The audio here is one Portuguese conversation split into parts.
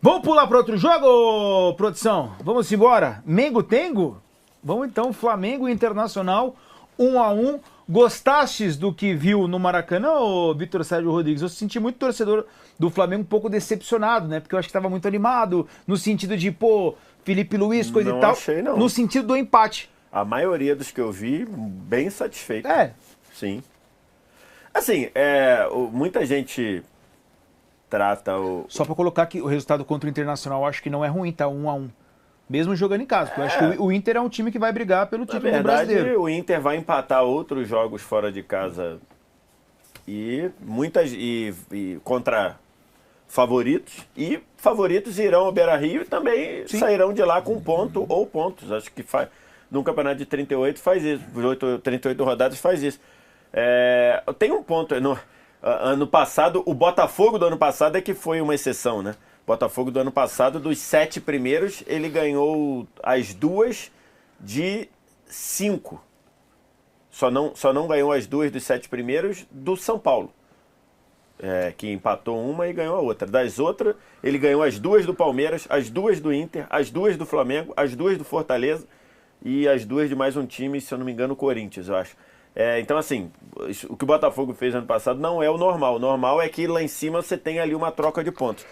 Vamos pular para outro jogo, produção? Vamos embora. Mengo-Tengo? Vamos então, Flamengo e Internacional, 1-1. Gostastes do que viu no Maracanã, ô Vitor Sérgio Rodrigues? Eu senti muito torcedor do Flamengo um pouco decepcionado, né? Porque eu acho que estava muito animado, no sentido de, pô, Felipe Luiz, coisa Não e tal. achei, não. No sentido do empate. A maioria dos que eu vi, bem satisfeito. É. Sim. Assim, muita gente trata o... Só para colocar que o resultado contra o Internacional eu acho que não é ruim, tá? 1-1. Mesmo jogando em casa. Porque eu acho que o Inter é um time que vai brigar pelo título Na verdade, brasileiro. o Inter vai empatar outros jogos fora de casa e contra favoritos. E favoritos irão ao Beira-Rio e também sairão de lá com ponto ou pontos. Acho que num campeonato de 38 faz isso. 38 rodadas faz isso. Tem um ponto. Ano passado, o Botafogo do ano passado é que foi uma exceção, né? Botafogo do ano passado, dos 7 primeiros, ele ganhou as 2 de 5. Só não ganhou as 2 dos 7 primeiros do São Paulo, que empatou uma e ganhou a outra. Das outras, ele ganhou as 2 do Palmeiras, as 2 do Inter, as 2 do Flamengo, as 2 do Fortaleza e as 2 de mais um time, se eu não me engano, o Corinthians, eu acho. Então, assim, o que o Botafogo fez ano passado não é o normal. O normal é que lá em cima você tem ali uma troca de pontos.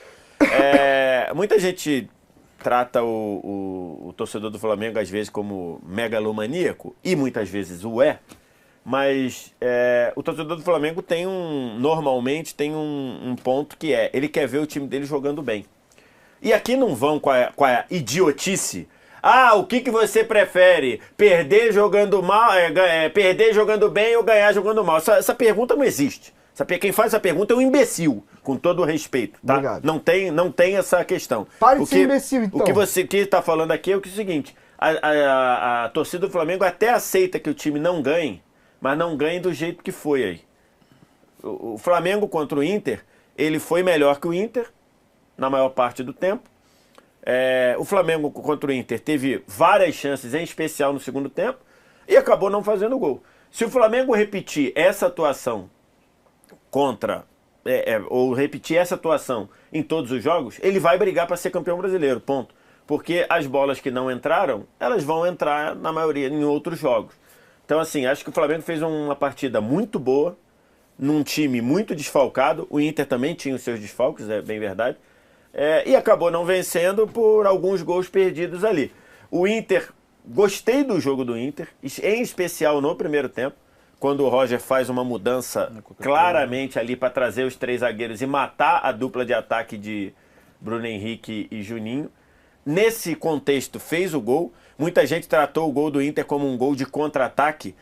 Muita gente trata o torcedor do Flamengo às vezes como megalomaníaco, e muitas vezes o é, mas o torcedor do Flamengo normalmente tem um ponto que ele quer ver o time dele jogando bem. E aqui não vão com a idiotice. O que você prefere? Perder jogando mal, perder jogando bem ou ganhar jogando mal? Essa pergunta não existe. Quem faz essa pergunta é um imbecil, com todo o respeito, tá? Obrigado. Não tem essa questão. Pare de ser imbecil, então. O que você está falando aqui é o seguinte, a torcida do Flamengo até aceita que o time não ganhe, mas não ganhe do jeito que foi aí. O Flamengo contra o Inter, ele foi melhor que o Inter, na maior parte do tempo. O Flamengo contra o Inter teve várias chances, em especial no segundo tempo, e acabou não fazendo gol. Se o Flamengo repetir essa atuação ou repetir essa atuação em todos os jogos, ele vai brigar para ser campeão brasileiro, ponto. Porque as bolas que não entraram, elas vão entrar na maioria em outros jogos. Então, assim, acho que o Flamengo fez uma partida muito boa, num time muito desfalcado. O Inter também tinha os seus desfalques, é bem verdade. E acabou não vencendo por alguns gols perdidos ali. O Inter, gostei do jogo do Inter, em especial no primeiro tempo, quando o Roger faz uma mudança claramente ali para trazer os 3 zagueiros e matar a dupla de ataque de Bruno Henrique e Juninho. Nesse contexto fez o gol. Muita gente tratou o gol do Inter como um gol de contra-ataque.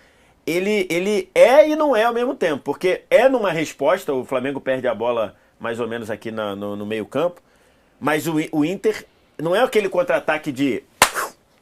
Ele é e não é ao mesmo tempo, porque numa resposta, o Flamengo perde a bola mais ou menos aqui no meio campo, mas o Inter não é aquele contra-ataque de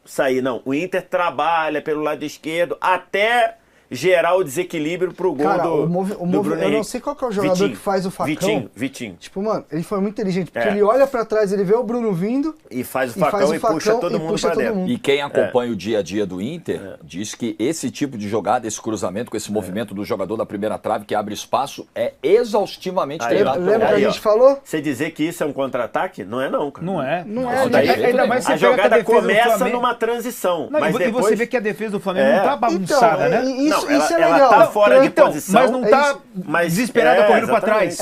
sair, não. O Inter trabalha pelo lado esquerdo até gerar o desequilíbrio pro gol do Bruno Henrique. Eu não sei qual que é o jogador Vitinho, que faz o facão. Vitinho. Tipo, mano, ele foi muito inteligente, porque ele olha pra trás, ele vê o Bruno vindo e faz o facão e puxa todo mundo pra dentro. E quem acompanha o dia a dia do Inter diz que esse tipo de jogada, esse cruzamento com esse movimento do jogador da primeira trave que abre espaço é exaustivamente treinado. Lembra que a gente falou? Você dizer que isso é um contra-ataque? Não é não, cara. Não é. Não é. Ainda mais a jogada começa numa transição. Não, mas e depois... você vê que a defesa do Flamengo não tá bagunçada, né? Isso é ela legal. Tá fora de posição. Mas não tá desesperada correndo pra trás.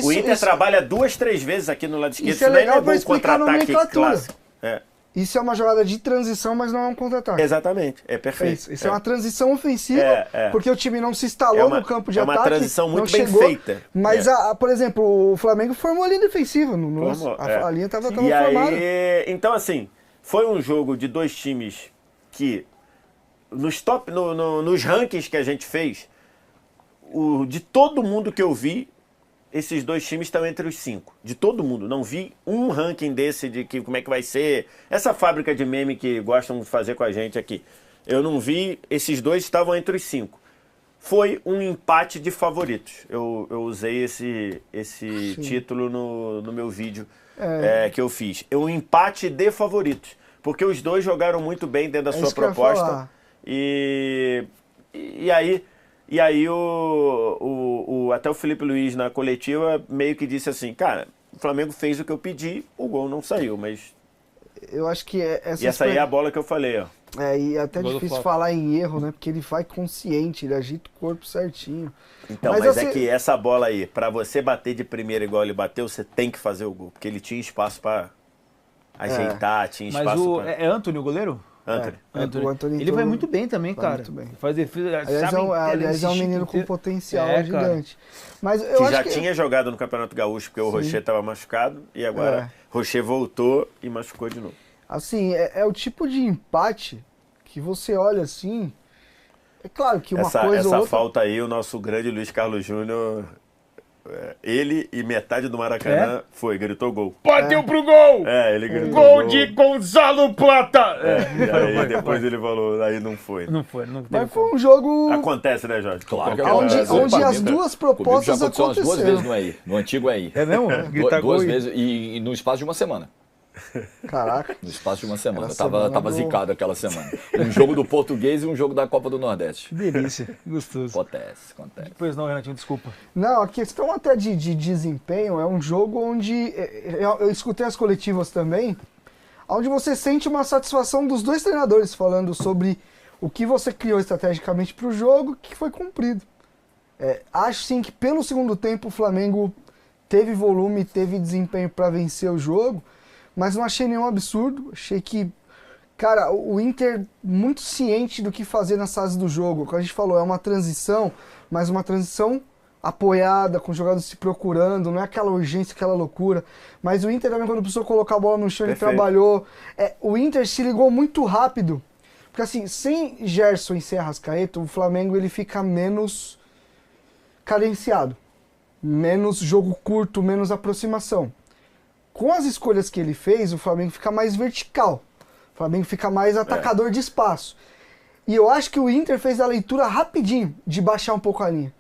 O Inter trabalha 2, 3 vezes aqui no lado esquerdo. Isso é legal pra um explicar a contra-ataque nomenclatura. clássico. Isso é uma jogada de transição, mas não é um contra-ataque. Exatamente, é perfeito. Isso é uma transição ofensiva, porque o time não se instalou no campo de ataque. É uma transição muito bem chegou, feita. Mas, por exemplo, o Flamengo formou a linha defensiva. A linha estava formada. Então, assim, foi um jogo de 2 times que, nos rankings que a gente fez, de todo mundo que eu vi, esses 2 times estão entre os 5. De todo mundo. Não vi um ranking desse de como é que vai ser. Essa fábrica de meme que gostam de fazer com a gente aqui. Eu não vi. Esses 2 estavam entre os 5. Foi um empate de favoritos. Eu usei esse título no meu vídeo que eu fiz. É um empate de favoritos. Porque os 2 jogaram muito bem dentro da sua proposta. E aí até o Felipe Luiz na coletiva meio que disse assim, cara, o Flamengo fez o que eu pedi, o gol não saiu, mas... Eu acho que essa aí é a bola que eu falei, ó. E até difícil falar em erro, né? Porque ele vai consciente, ele agita o corpo certinho. Então, mas é que essa bola aí, pra você bater de primeira igual ele bateu, você tem que fazer o gol. Porque ele tinha espaço pra ajeitar, tinha espaço pra... É Antony o goleiro? Antony. Ele vai muito bem também, cara. Muito bem. Faz defesa. Aliás, é um menino com potencial gigante. Mas eu acho já tinha jogado no Campeonato Gaúcho, porque o Rocher estava machucado, e agora Rocher voltou e machucou de novo. Assim, é o tipo de empate que você olha assim. É claro que uma coisa. Essa ou outra... falta aí, o nosso grande Luiz Carlos Júnior. Ele e metade do Maracanã gritou gol. Bateu pro gol! Ele gritou gol de Gonzalo Plata! E aí depois ele falou, aí não foi. Não foi. Mas foi um jogo... Acontece, né, Jorge? Claro. Onde as duas propostas aconteceram. As 2 vezes no antigo aí. É mesmo? Duas vezes e no espaço de uma semana. Caraca. No espaço de uma semana. Tava zicado aquela semana. Um jogo do Português e um jogo da Copa do Nordeste. Que delícia. Gostoso. Acontece. Pois não, Renatinho, desculpa. Não, a questão até de desempenho é um jogo onde... Eu escutei as coletivas também, onde você sente uma satisfação dos dois treinadores falando sobre o que você criou estrategicamente para o jogo, que foi cumprido. Acho sim que pelo segundo tempo o Flamengo teve volume, teve desempenho para vencer o jogo, mas não achei nenhum absurdo. Achei que, cara, o Inter muito ciente do que fazer nas fases do jogo. Como a gente falou, é uma transição, mas uma transição apoiada, com os jogadores se procurando, não é aquela urgência, aquela loucura. Mas o Inter também, quando precisou colocar a bola no chão, ele trabalhou. O Inter se ligou muito rápido. Porque assim, sem Gerson e sem Arrascaeta, o Flamengo ele fica menos carenciado. Menos jogo curto, menos aproximação. Com as escolhas que ele fez, o Flamengo fica mais vertical. O Flamengo fica mais atacador de espaço. E eu acho que o Inter fez a leitura rapidinho de baixar um pouco a linha.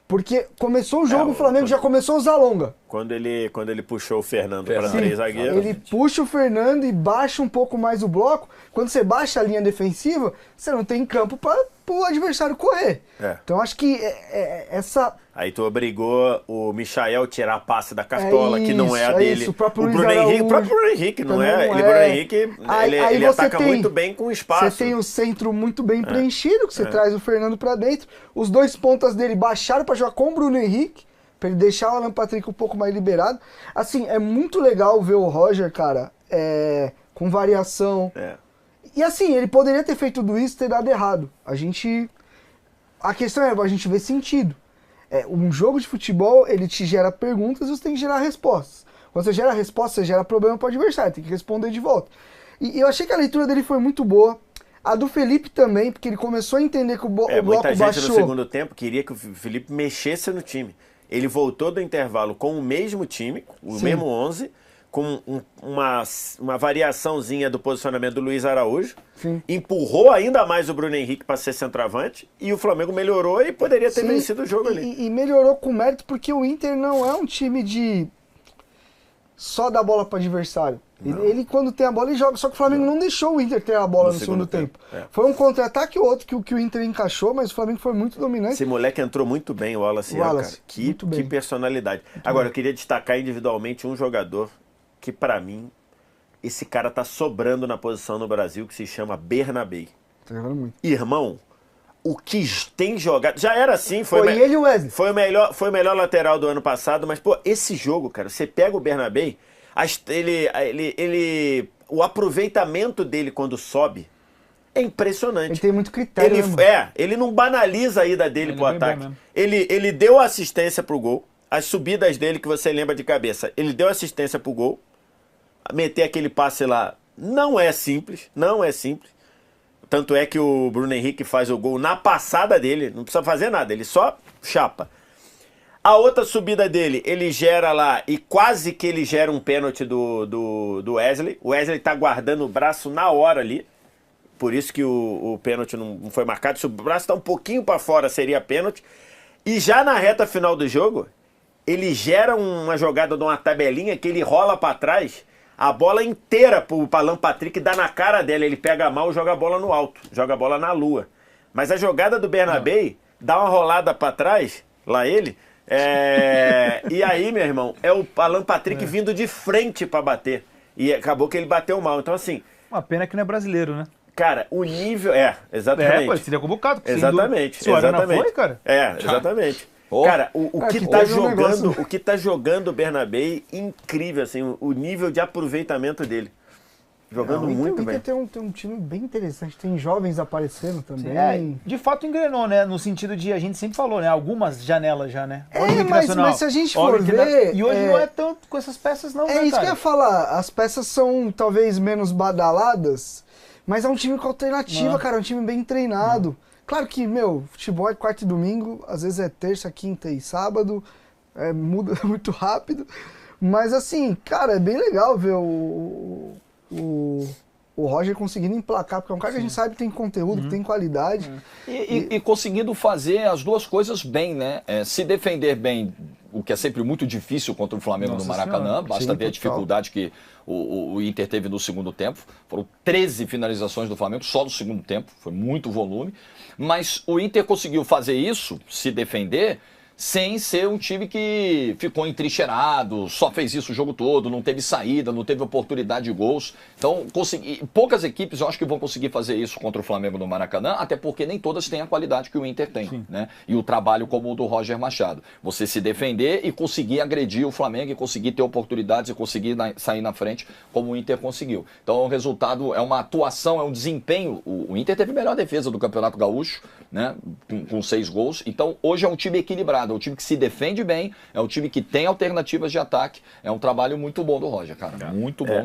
Porque começou o jogo, o Flamengo já começou a usar longa. Quando ele puxou o Fernando para 3 zagueiros. Ele puxa o Fernando e baixa um pouco mais o bloco. Quando você baixa a linha defensiva, você não tem campo para o adversário correr. Então acho que essa... Aí tu obrigou o Michael tirar a passe da Cartola, que não é a dele. O próprio Bruno Henrique, não é. Bruno Henrique, ele ataca muito bem com espaço. Você tem o centro muito bem preenchido, que você traz o Fernando para dentro. Os dois pontas dele baixaram para jogar com o Bruno Henrique, para ele deixar o Alan Patrick um pouco mais liberado. Assim, é muito legal ver o Roger, cara, com variação. E assim, ele poderia ter feito tudo isso e ter dado errado. A questão é, a gente vê sentido. Um jogo de futebol, ele te gera perguntas e você tem que gerar respostas. Quando você gera resposta, você gera problema para o adversário, tem que responder de volta. E eu achei que a leitura dele foi muito boa. A do Felipe também, porque ele começou a entender que o bloco baixou. Muita gente no segundo tempo queria que o Felipe mexesse no time. Ele voltou do intervalo com o mesmo time, o mesmo 11, com uma variaçãozinha do posicionamento do Luiz Araújo. Sim. Empurrou ainda mais o Bruno Henrique para ser centroavante e o Flamengo melhorou e poderia ter vencido o jogo ali. E melhorou com mérito porque o Inter não é um time de só dar bola para o adversário. Ele, quando tem a bola, ele joga. Só que o Flamengo não deixou o Inter ter a bola no segundo tempo. Foi um contra-ataque ou outro que o Inter encaixou, mas o Flamengo foi muito dominante. Esse moleque entrou muito bem, o Wallace. Cara. Que personalidade. Agora, eu queria destacar individualmente um jogador que, pra mim, esse cara tá sobrando na posição no Brasil, que se chama Bernabé. Tá jogando muito. Irmão, o que tem jogado... Já era assim, foi ele e o Wesley. Foi o melhor lateral do ano passado, mas, pô, esse jogo, cara, você pega o Bernabé, o aproveitamento dele quando sobe é impressionante. Ele tem muito critério. Ele não banaliza a ida dele pro ataque. Ele deu assistência pro gol. As subidas dele, que você lembra de cabeça, ele deu assistência pro gol. Meter aquele passe lá não é simples. Tanto é que o Bruno Henrique faz o gol na passada dele, não precisa fazer nada, ele só chapa. A outra subida dele, ele gera lá, e quase que ele gera um pênalti do Wesley. O Wesley tá guardando o braço na hora ali, por isso que o pênalti não foi marcado. Se o braço tá um pouquinho para fora, seria pênalti. E já na reta final do jogo, ele gera uma jogada de uma tabelinha que ele rola para trás, a bola inteira pro Alan Patrick dá na cara dela, ele pega mal e joga a bola no alto, joga a bola na lua. Mas a jogada do Bernabé dá uma rolada para trás, lá ele, E aí, meu irmão, é o Alan Patrick vindo de frente pra bater. E acabou que ele bateu mal. Então, assim... Uma pena que não é brasileiro, né? Cara, o nível... exatamente. Pô, ele seria convocado. Exatamente. Se o Arana foi, cara? Exatamente. Oh. Cara, o que que tá teve um jogando, negócio- o que tá jogando o Bernabé, incrível, assim, o nível de aproveitamento dele. Jogando O Inter- muito o bem. Inter tem um time bem interessante, tem jovens aparecendo também. De fato engrenou, né? No sentido de, a gente sempre falou, né? Algumas janelas já, né? Olha o mas Internacional, se a gente olha o for Interna- ver, E hoje não é tanto com essas peças não, né, isso que eu cara? ia falar, as peças são talvez menos badaladas, mas é um time com alternativa, cara, é um time bem treinado. Claro que, futebol é quarta e domingo, às vezes é terça, quinta e sábado, muda muito rápido, mas assim, cara, é bem legal ver o Roger conseguindo emplacar, porque é um cara que a gente sabe que tem conteúdo, que tem qualidade. E conseguindo fazer as duas coisas bem, né? Se defender bem, o que é sempre muito difícil contra o Flamengo Nossa no Maracanã, Senhora. basta Sim, ver a total. dificuldade que o Inter teve no segundo tempo. Foram 13 finalizações do Flamengo só no segundo tempo, foi muito volume. Mas o Inter conseguiu fazer isso, se defender, sem ser um time que ficou entrincheirado, só fez isso o jogo todo, não teve saída, não teve oportunidade de gols. Então, poucas equipes eu acho que vão conseguir fazer isso contra o Flamengo no Maracanã, até porque nem todas têm a qualidade que o Inter tem, né? E o trabalho como o do Roger Machado. Você se defender e conseguir agredir o Flamengo e conseguir ter oportunidades e conseguir sair na frente como o Inter conseguiu. Então, o resultado é uma atuação, é um desempenho. O Inter teve a melhor defesa do Campeonato Gaúcho, né? Com 6 gols. Então, hoje é um time equilibrado. É um time que se defende bem, é um time que tem alternativas de ataque. É um trabalho muito bom do Roger, cara. Muito bom mesmo.